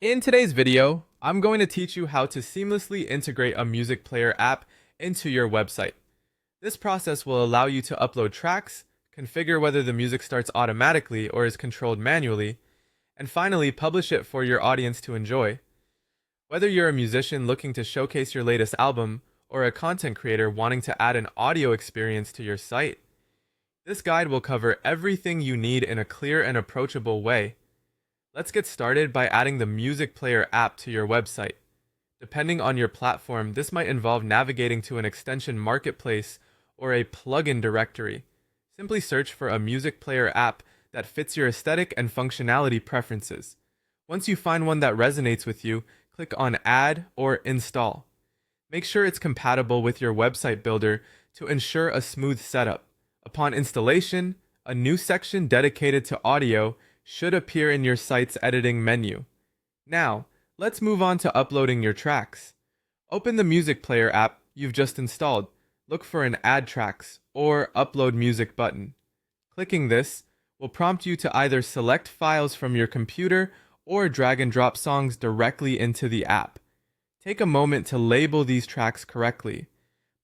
In today's video, I'm going to teach you how to seamlessly integrate a music player app into your website. This process will allow you to upload tracks, configure whether the music starts automatically or is controlled manually, and finally publish it for your audience to enjoy. Whether you're a musician looking to showcase your latest album or a content creator wanting to add an audio experience to your site, this guide will cover everything you need in a clear and approachable way. Let's get started by adding the Music Player app to your website. Depending on your platform, this might involve navigating to an extension marketplace or a plugin directory. Simply search for a Music Player app that fits your aesthetic and functionality preferences. Once you find one that resonates with you, click on Add or Install. Make sure it's compatible with your website builder to ensure a smooth setup. Upon installation, a new section dedicated to audio should appear in your site's editing menu. Now, let's move on to uploading your tracks. Open the Music Player app you've just installed. Look for an Add Tracks or Upload Music button. Clicking this will prompt you to either select files from your computer or drag and drop songs directly into the app. Take a moment to label these tracks correctly.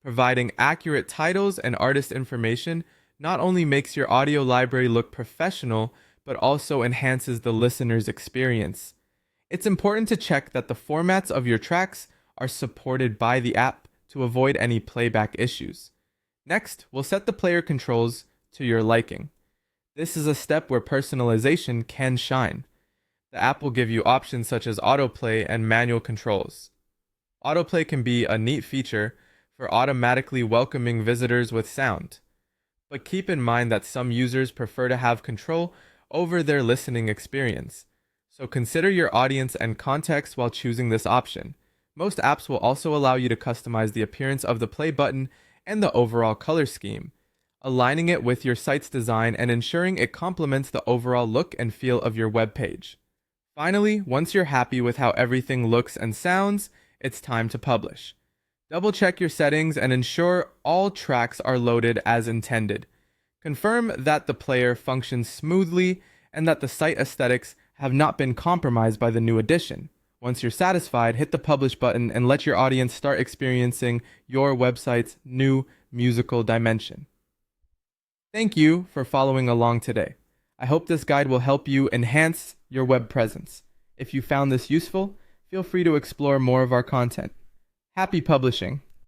Providing accurate titles and artist information not only makes your audio library look professional, but also enhances the listener's experience. It's important to check that the formats of your tracks are supported by the app to avoid any playback issues. Next, we'll set the player controls to your liking. This is a step where personalization can shine. The app will give you options such as autoplay and manual controls. Autoplay can be a neat feature for automatically welcoming visitors with sound. But keep in mind that some users prefer to have control over their listening experience. So consider your audience and context while choosing this option. Most apps will also allow you to customize the appearance of the play button and the overall color scheme, aligning it with your site's design and ensuring it complements the overall look and feel of your web page. Finally, once you're happy with how everything looks and sounds, it's time to publish. Double check your settings and ensure all tracks are loaded as intended. Confirm that the player functions smoothly and that the site aesthetics have not been compromised by the new addition. Once you're satisfied, hit the publish button and let your audience start experiencing your website's new musical dimension. Thank you for following along today. I hope this guide will help you enhance your web presence. If you found this useful, feel free to explore more of our content. Happy publishing!